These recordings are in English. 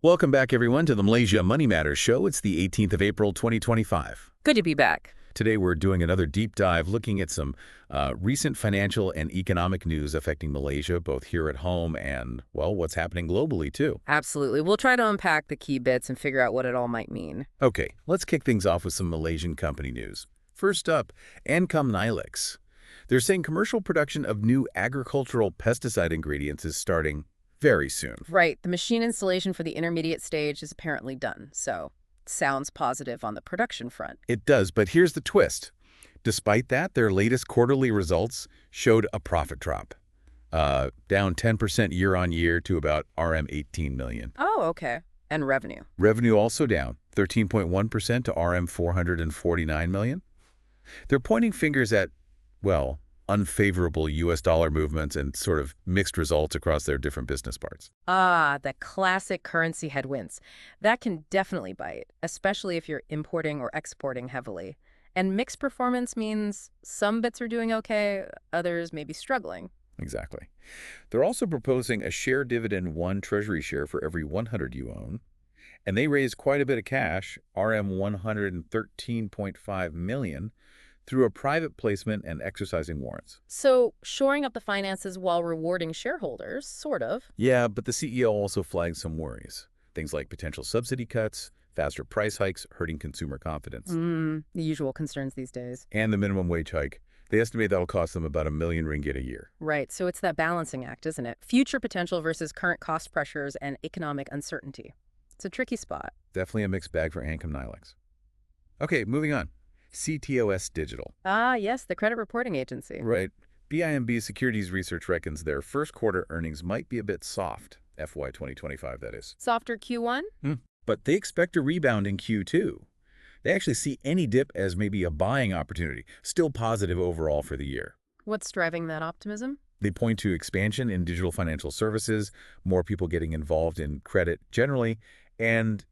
Welcome back, everyone, to the Malaysia Money Matters show. It's the 18th of April, 2025. Good to be back. Today, we're doing another deep dive looking at some recent financial and economic news affecting Malaysia, both here at home and, well, what's happening globally, too. Absolutely. We'll try to unpack the key bits and figure out what it all might mean. Okay, let's kick things off with some Malaysian company news. First up, Ancom Nylex. They're saying commercial production of new agricultural pesticide ingredients is starting very soon. Right. The machine installation for the intermediate stage is apparently done, so sounds positive on the production front. It does, but here's the twist. Despite that, their latest quarterly results showed a profit drop, down 10% year-on-year to about RM18 million. Oh, okay. And revenue? Revenue also down, 13.1% to RM449 million. They're pointing fingers at, well, unfavorable U.S. dollar movements and sort of mixed results across their different business parts. Ah, the classic currency headwinds. That can definitely bite, especially if you're importing or exporting heavily. And mixed performance means some bits are doing okay, others may be struggling. Exactly. They're also proposing a share dividend 1 treasury share for every 100 you own. And they raised quite a bit of cash, RM113.5 million, through a private placement and exercising warrants. So shoring up the finances while rewarding shareholders, sort of. Yeah, but the CEO also flagged some worries. Things like potential subsidy cuts, faster price hikes hurting consumer confidence. The usual concerns these days. And the minimum wage hike. They estimate that'll cost them about 1 million ringgit a year. Right, so it's that balancing act, isn't it? Future potential versus current cost pressures and economic uncertainty. It's a tricky spot. Definitely a mixed bag for Ancom Nylex. Okay, moving on. CTOS Digital. Ah, yes, the credit reporting agency. Right. BIMB Securities Research reckons their first quarter earnings might be a bit soft, FY 2025, that is. Softer Q1? But they expect a rebound in Q2. They actually see any dip as maybe a buying opportunity, still positive overall for the year. What's driving that optimism? They point to expansion in digital financial services, more people getting involved in credit generally, and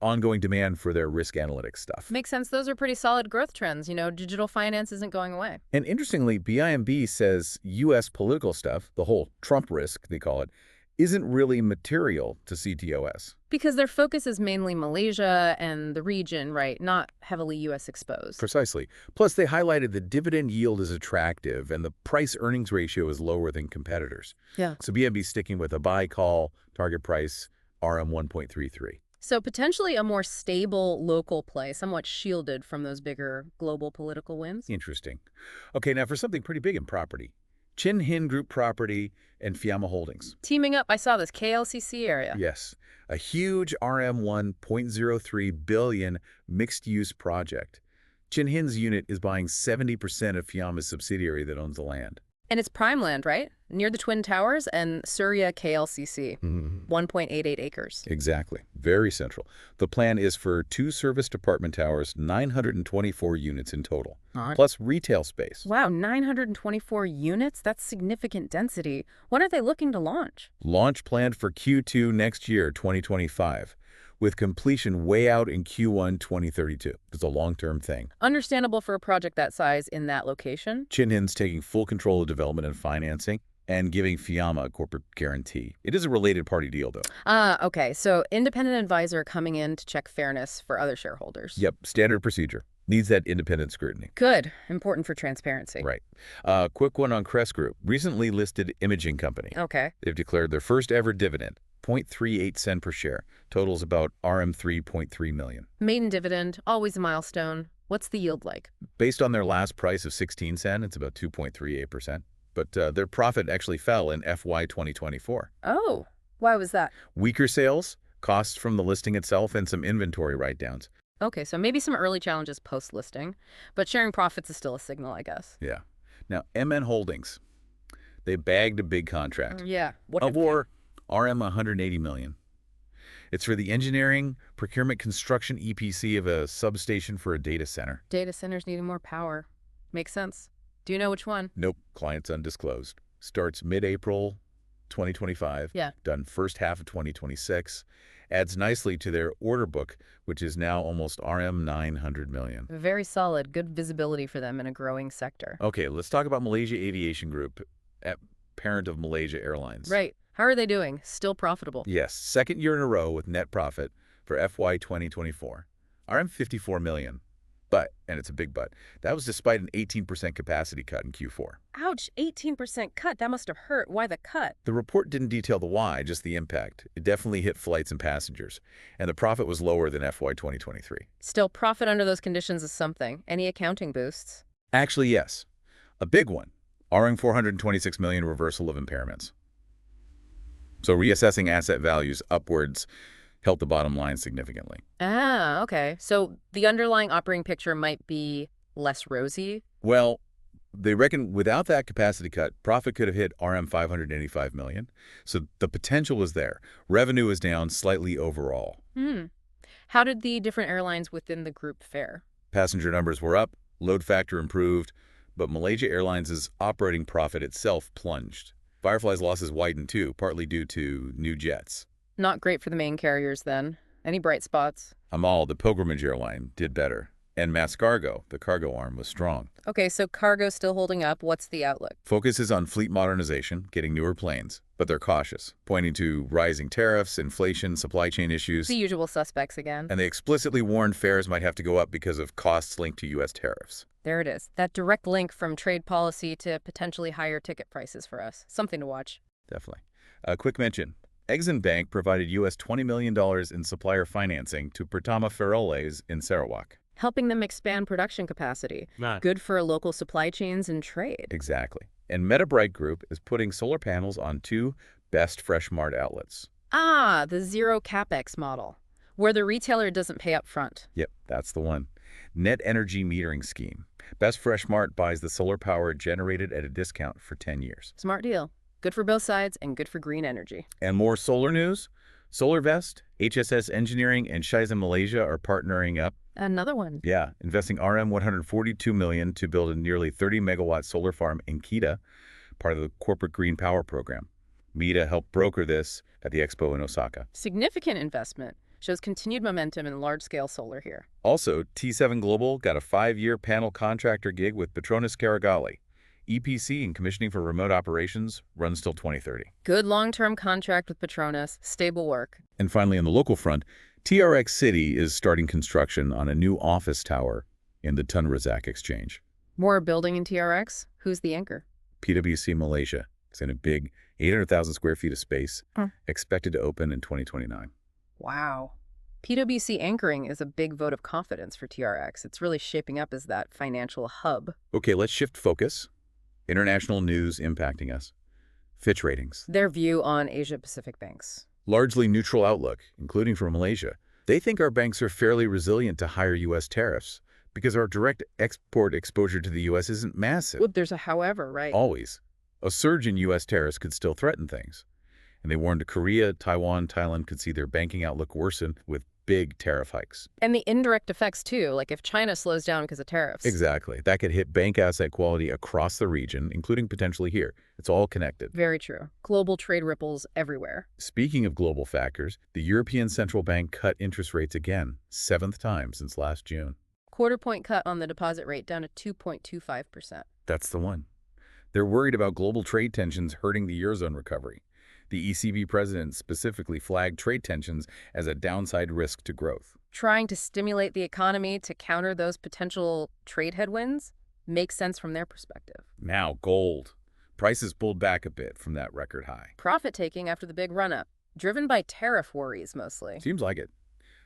ongoing demand for their risk analytics stuff. Makes sense. Those are pretty solid growth trends. You know, digital finance isn't going away. And interestingly, BIMB says U.S. political stuff, the whole Trump risk, they call it, isn't really material to CTOS. Because their focus is mainly Malaysia and the region, right? Not heavily U.S. exposed. Precisely. Plus, they highlighted the dividend yield is attractive and the price-earnings ratio is lower than competitors. Yeah. So BIMB's sticking with a buy call, target price, RM1.33. So potentially a more stable local play, somewhat shielded from those bigger global political winds? Interesting. Okay, now for something pretty big in property. Chin Hin Group Property and Fiamma Holdings. Teaming up, I saw this KLCC area. Yes, a huge RM1.03 billion mixed-use project. Chin Hin's unit is buying 70% of Fiamma's subsidiary that owns the land. And it's prime land, right? Near the Twin Towers and Surya KLCC, 1.88 acres. Exactly. Very central. The plan is for 2 serviced apartment towers, 924 units in total, plus retail space. Wow, 924 units? That's significant density. When are they looking to launch? Launch planned for Q2 next year, 2025, with completion way out in Q1 2032. It's a long-term thing. Understandable for a project that size in that location. Chin Hin's taking full control of development and financing and giving Fiamma a corporate guarantee. It is a related party deal, though. Okay. So independent advisor coming in to check fairness for other shareholders. Yep, standard procedure. Needs that independent scrutiny. Good. Important for transparency. Right. Quick one on Crest Group. Recently listed imaging company. Okay. They've declared their first ever dividend, 0.38 cent per share. Totals about RM3.3 million. Maiden dividend, always a milestone. What's the yield like? Based on their last price of 16 cents, it's about 2.38%. But their profit actually fell in FY 2024. Oh, why was that? Weaker sales, costs from the listing itself, and some inventory write-downs. Okay, so maybe some early challenges post-listing, but sharing profits is still a signal, I guess. Yeah. Now, MN Holdings, they bagged a big contract. Yeah. Or RM180 million. It's for the engineering, procurement, construction EPC of a substation for a data center. Data centers needing more power. Makes sense. Do you know which one? Nope, client's undisclosed. Starts mid-April 2025. Yeah. Done first half of 2026. Adds nicely to their order book, which is now almost RM900 million. Very solid. Good visibility for them in a growing sector. Okay, let's talk about Malaysia Aviation Group, parent of Malaysia Airlines. Right. How are they doing? Still profitable? Yes, second year in a row with net profit for FY 2024. RM54 million. But, and it's a big but, that was despite an 18% capacity cut in Q4. Ouch, 18% cut. That must have hurt. Why the cut? The report didn't detail the why, just the impact. It definitely hit flights and passengers, and the profit was lower than FY 2023. Still, profit under those conditions is something. Any accounting boosts? Actually, yes. A big one. RM426 million reversal of impairments. So reassessing asset values upwards helped the bottom line significantly. Ah, okay. So the underlying operating picture might be less rosy? Well, they reckon without that capacity cut, profit could have hit RM 585 million. So the potential was there. Revenue is down slightly overall. How did the different airlines within the group fare? Passenger numbers were up, load factor improved, but Malaysia Airlines' operating profit itself plunged. Firefly's losses widened too, partly due to new jets. Not great for the main carriers then. Any bright spots? Amal, the pilgrimage airline, did better. And Mass Cargo, the cargo arm, was strong. Okay, so cargo's still holding up. What's the outlook? Focus is on fleet modernization, getting newer planes, but they're cautious, pointing to rising tariffs, inflation, supply chain issues. The usual suspects again. And they explicitly warned fares might have to go up because of costs linked to U.S. tariffs. There it is. That direct link from trade policy to potentially higher ticket prices for us. Something to watch. Definitely. A quick mention. Exim Bank provided U.S. $20 million in supplier financing to Pertama Feroles in Sarawak. Helping them expand production capacity. Good for local supply chains and trade. Exactly. And MetaBright Group is putting solar panels on 2 Best Fresh Mart outlets. Ah, the zero capex model, where the retailer doesn't pay up front. Yep, that's the one. Net energy metering scheme. Best Fresh Mart buys the solar power generated at a discount for 10 years. Smart deal. Good for both sides and good for green energy. And more solar news? SolarVest, HSS Engineering, and Shenzhen Malaysia are partnering up. Another one. Yeah, investing RM142 million to build a nearly 30-megawatt solar farm in Kita, part of the corporate green power program. Mita helped broker this at the expo in Osaka. Significant investment. Shows continued momentum in large-scale solar here. Also, T7 Global got a 5-year panel contractor gig with Petronas Caragali. EPC and commissioning for remote operations runs till 2030. Good long-term contract with Petronas. Stable work. And finally, on the local front, TRX City is starting construction on a new office tower in the Tun Razak Exchange. More building in TRX? Who's the anchor? PwC Malaysia is in a big 800,000 square feet of space, expected to open in 2029. Wow. PwC anchoring is a big vote of confidence for TRX. It's really shaping up as that financial hub. Okay, let's shift focus. International news impacting us. Fitch ratings. Their view on Asia-Pacific banks. Largely neutral outlook, including for Malaysia. They think our banks are fairly resilient to higher U.S. tariffs because our direct export exposure to the U.S. isn't massive. Well, there's a however, right? Always. A surge in U.S. tariffs could still threaten things. And they warned Korea, Taiwan, Thailand could see their banking outlook worsen with big tariff hikes. And the indirect effects, too, like if China slows down because of tariffs. Exactly. That could hit bank asset quality across the region, including potentially here. It's all connected. Very true. Global trade ripples everywhere. Speaking of global factors, the European Central Bank cut interest rates again, 7th time since last June. Quarter-point cut on the deposit rate down to 2.25%. That's the one. They're worried about global trade tensions hurting the Eurozone recovery. The ECB president specifically flagged trade tensions as a downside risk to growth. Trying to stimulate the economy to counter those potential trade headwinds makes sense from their perspective. Now, gold. Prices pulled back a bit from that record high. Profit-taking after the big run-up, driven by tariff worries mostly. Seems like it.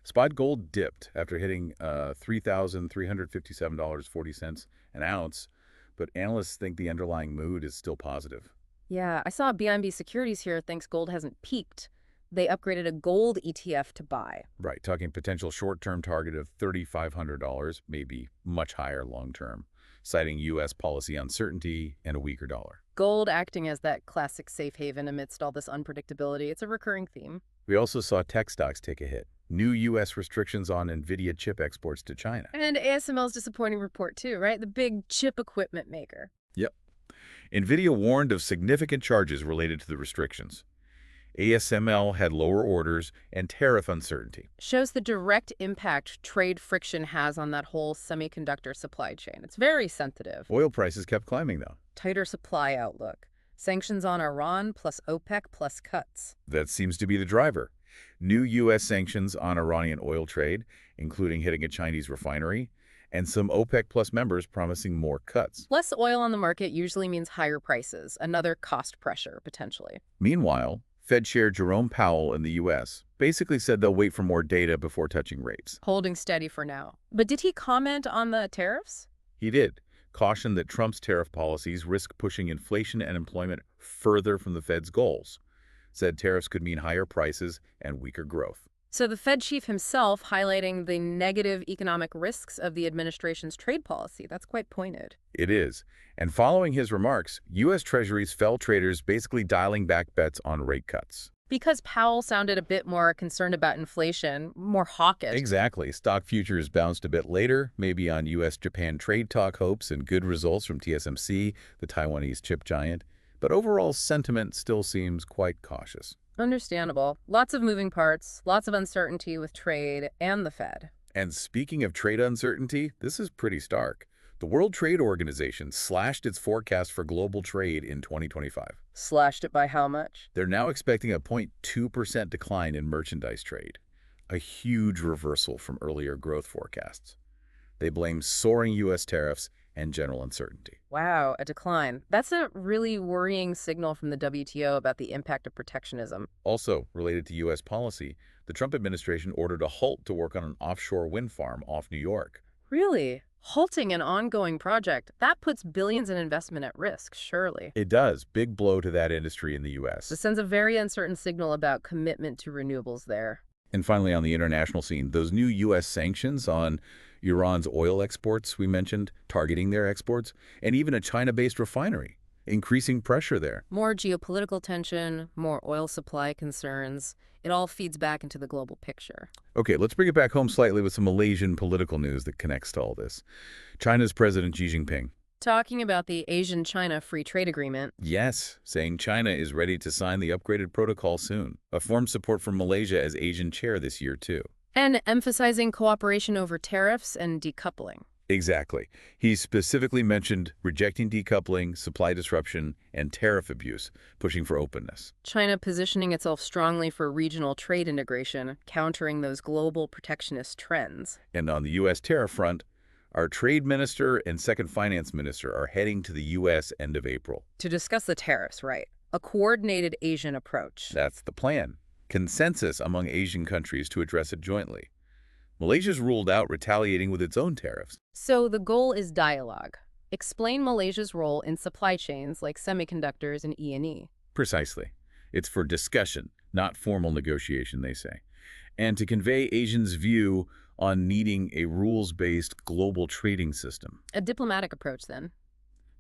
Spot gold dipped after hitting $3,357.40 an ounce, but analysts think the underlying mood is still positive. Yeah, I saw BIMB Securities here thinks gold hasn't peaked. They upgraded a gold ETF to buy. Right, talking potential short-term target of $3,500, maybe much higher long-term, citing U.S. policy uncertainty and a weaker dollar. Gold acting as that classic safe haven amidst all this unpredictability. It's a recurring theme. We also saw tech stocks take a hit. New U.S. restrictions on NVIDIA chip exports to China. And ASML's disappointing report too, right? The big chip equipment maker. Yep. NVIDIA warned of significant charges related to the restrictions. ASML had lower orders and tariff uncertainty. Shows the direct impact trade friction has on that whole semiconductor supply chain. It's very sensitive. Oil prices kept climbing, though. Tighter supply outlook. Sanctions on Iran plus OPEC plus cuts. That seems to be the driver. New U.S. sanctions on Iranian oil trade, including hitting a Chinese refinery, and some OPEC Plus members promising more cuts. Less oil on the market usually means higher prices, another cost pressure, potentially. Meanwhile, Fed Chair Jerome Powell in the U.S. basically said they'll wait for more data before touching rates. Holding steady for now. But did he comment on the tariffs? He did, caution that Trump's tariff policies risk pushing inflation and employment further from the Fed's goals. Said tariffs could mean higher prices and weaker growth. So the Fed chief himself highlighting the negative economic risks of the administration's trade policy. That's quite pointed. It is. And following his remarks, U.S. Treasuries fell, traders basically dialing back bets on rate cuts. Because Powell sounded a bit more concerned about inflation, more hawkish. Exactly. Stock futures bounced a bit later, maybe on U.S.-Japan trade talk hopes and good results from TSMC, the Taiwanese chip giant. But overall sentiment still seems quite cautious. Understandable. Lots of moving parts, lots of uncertainty with trade and the Fed. And speaking of trade uncertainty, this is pretty stark. The World Trade Organization slashed its forecast for global trade in 2025. Slashed it by how much? They're now expecting a 0.2% decline in merchandise trade, a huge reversal from earlier growth forecasts. They blame soaring U.S. tariffs and general uncertainty. Wow, a decline. That's a really worrying signal from the WTO about the impact of protectionism. Also, related to U.S. policy, the Trump administration ordered a halt to work on an offshore wind farm off New York. Really? Halting an ongoing project, that puts billions in investment at risk, surely. It does. Big blow to that industry in the U.S. This sends a very uncertain signal about commitment to renewables there. And finally, on the international scene, those new U.S. sanctions on Iran's oil exports we mentioned, targeting their exports, and even a China-based refinery, increasing pressure there. More geopolitical tension, more oil supply concerns. It all feeds back into the global picture. Okay, let's bring it back home slightly with some Malaysian political news that connects to all this. China's President Xi Jinping. Talking about the Asian-China Free Trade Agreement. Yes, saying China is ready to sign the upgraded protocol soon. A form support from Malaysia as Asian chair this year, too. And emphasizing cooperation over tariffs and decoupling. Exactly. He specifically mentioned rejecting decoupling, supply disruption, and tariff abuse, pushing for openness. China positioning itself strongly for regional trade integration, countering those global protectionist trends. And on the U.S. tariff front, our trade minister and second finance minister are heading to the U.S. end of April. To discuss the tariffs, right? A coordinated Asian approach. That's the plan. Consensus among Asian countries to address it jointly. Malaysia's ruled out retaliating with its own tariffs. So the goal is dialogue. Explain Malaysia's role in supply chains like semiconductors and E&E. Precisely. It's for discussion, not formal negotiation, they say. And to convey Asians' view on needing a rules-based global trading system. A diplomatic approach, then.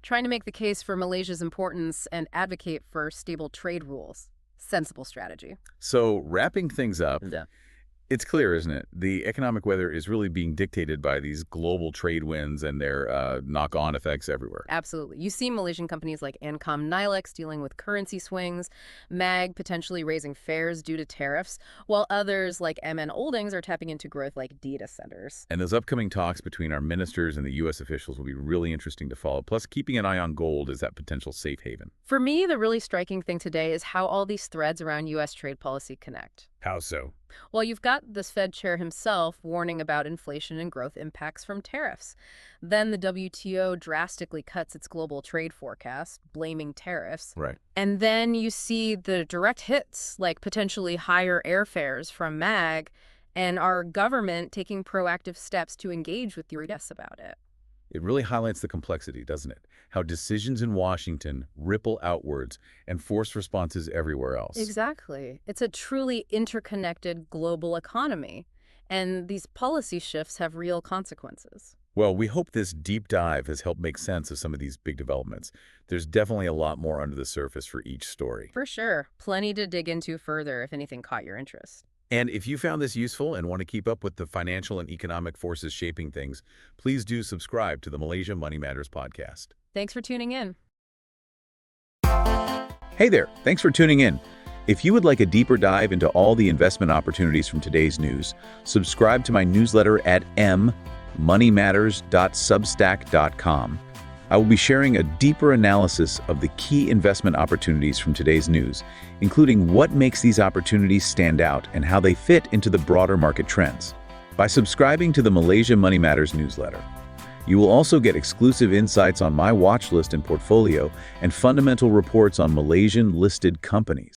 Trying to make the case for Malaysia's importance and advocate for stable trade rules. Sensible strategy. So, wrapping things up, Yeah. it's clear, isn't it? The economic weather is really being dictated by these global trade winds and their knock-on effects everywhere. Absolutely. You see Malaysian companies like Ancom, Nylex dealing with currency swings, MAG potentially raising fares due to tariffs, while others like MN Holdings are tapping into growth like data centers. And those upcoming talks between our ministers and the U.S. officials will be really interesting to follow. Plus, keeping an eye on gold as that potential safe haven. For me, the really striking thing today is how all these threads around U.S. trade policy connect. How so? Well, you've got this Fed chair himself warning about inflation and growth impacts from tariffs. Then the WTO drastically cuts its global trade forecast, blaming tariffs. Right. And then you see the direct hits, like potentially higher airfares from MAG, and our government taking proactive steps to engage with the U.S. about it. It really highlights the complexity, doesn't it? How decisions in Washington ripple outwards and force responses everywhere else. Exactly. It's a truly interconnected global economy, and these policy shifts have real consequences. Well, we hope this deep dive has helped make sense of some of these big developments. There's definitely a lot more under the surface for each story. For sure. Plenty to dig into further if anything caught your interest. And if you found this useful and want to keep up with the financial and economic forces shaping things, please do subscribe to the Malaysia Money Matters podcast. Thanks for tuning in. Hey there, thanks for tuning in. If you would like a deeper dive into all the investment opportunities from today's news, subscribe to my newsletter at mmoneymatters.substack.com. I will be sharing a deeper analysis of the key investment opportunities from today's news, including what makes these opportunities stand out and how they fit into the broader market trends. By subscribing to the Malaysia Money Matters newsletter, you will also get exclusive insights on my watch list and portfolio and fundamental reports on Malaysian listed companies.